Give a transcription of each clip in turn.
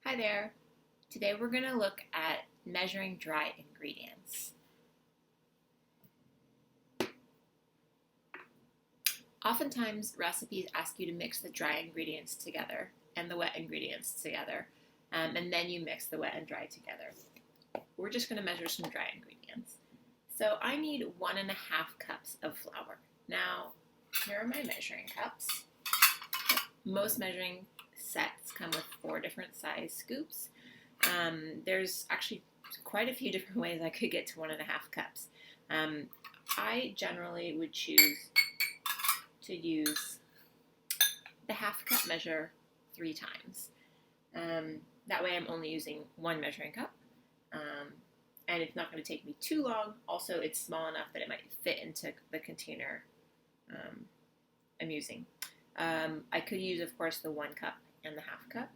Hi there. Today we're going to look at measuring dry ingredients. Oftentimes recipes ask you to mix the dry ingredients together and the wet ingredients together, and then you mix the wet and dry together. We're just going to measure some dry ingredients. So I need 1.5 cups of flour. Now, here are my measuring cups. Most measuring sets come with 4 different size scoops. There's actually quite a few different ways I could get to 1.5 cups. I generally would choose to use the half cup measure 3 times. That way I'm only using 1 measuring cup. And it's not going to take me too long. Also, it's small enough that it might fit into the container I'm using. I could use, of course, the 1 cup and the half cup.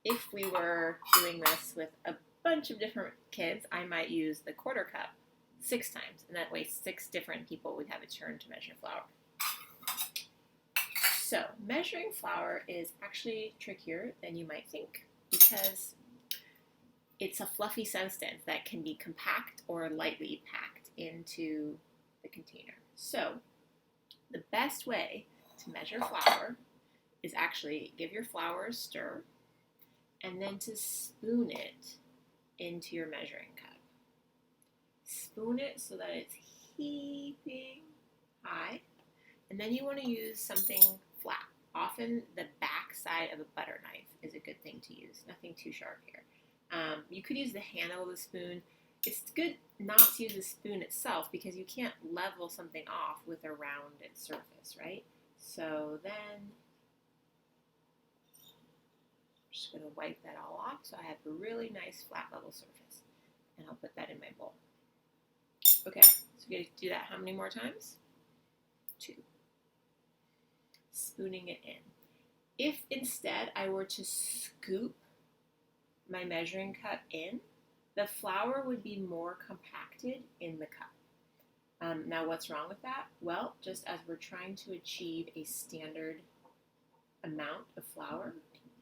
If we were doing this with a bunch of different kids, I might use the 1/4 cup 6 times, and that way 6 different people would have a turn to measure flour. So, measuring flour is actually trickier than you might think because it's a fluffy substance that can be compact or lightly packed into the container. So, the best way to measure flour is actually give your flour a stir and then to spoon it into your measuring cup. Spoon it so that it's heaping high, and then you want to use something flat. Often the back side of a butter knife is a good thing to use, nothing too sharp here. You could use the handle of the spoon. It's good not to use the spoon itself because you can't level something off with a rounded surface, right? So then I'm just going to wipe that all off so I have a really nice flat level surface. And I'll put that in my bowl. Okay, so we're going to do that how many more times? 2. Spooning it in. If instead I were to scoop my measuring cup in, the flour would be more compacted in the cup. Now what's wrong with that? Well, just as we're trying to achieve a standard amount of flour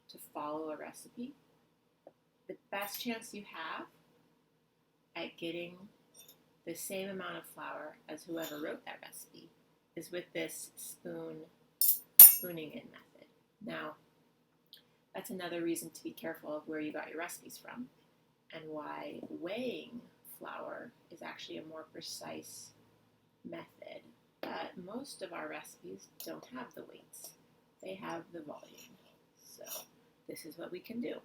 to follow a recipe, the best chance you have at getting the same amount of flour as whoever wrote that recipe is with this spooning in method. Now, that's another reason to be careful of where you got your recipes from and why weighing flour is actually a more precise method. But most of our recipes don't have the weights. They have the volume. So this is what we can do.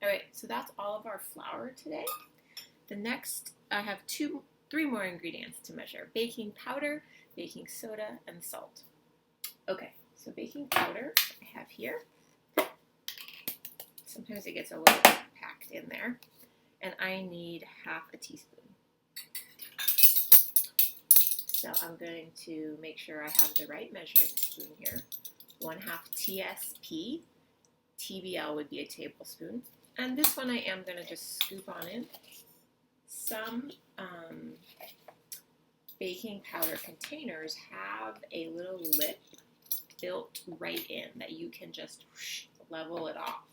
All right, so that's all of our flour today. The next, I have 3 more ingredients to measure: baking powder, baking soda, and salt. Okay, so baking powder I have here. Sometimes it gets a little packed in there. And I need half a teaspoon. So I'm going to make sure I have the right measuring spoon here. 1/2 TSP. TBL would be a tablespoon. And this one I am going to just scoop on in. Some baking powder containers have a little lip built right in that you can just level it off.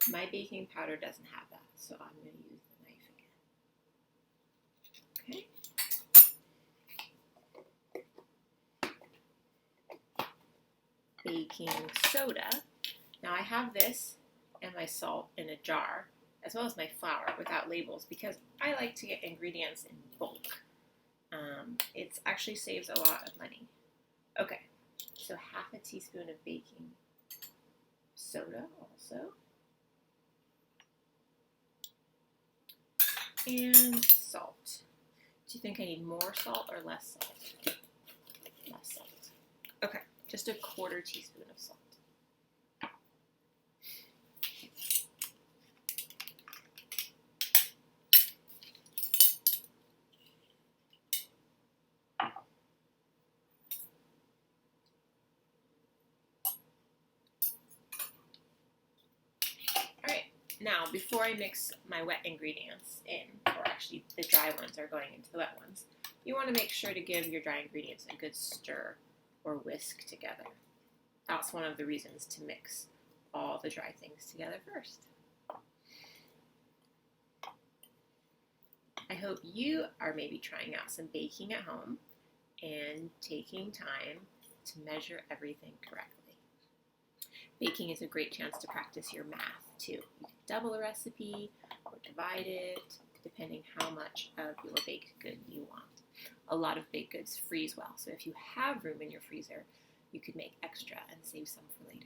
My baking powder doesn't have that, so I'm going to use the knife again. Okay. Baking soda. Now I have this and my salt in a jar, as well as my flour without labels, because I like to get ingredients in bulk. It actually saves a lot of money. Okay, so 1/2 teaspoon of baking soda also. And salt. Do you think I need more salt or less salt? Less salt. Okay, just a 1/4 teaspoon of salt. Now, before I mix my wet ingredients in, or actually the dry ones are going into the wet ones, you want to make sure to give your dry ingredients a good stir or whisk together. That's one of the reasons to mix all the dry things together first. I hope you are maybe trying out some baking at home and taking time to measure everything correctly. Baking is a great chance to practice your math too. You can double a recipe or divide it, depending how much of your baked good you want. A lot of baked goods freeze well, so if you have room in your freezer, you could make extra and save some for later.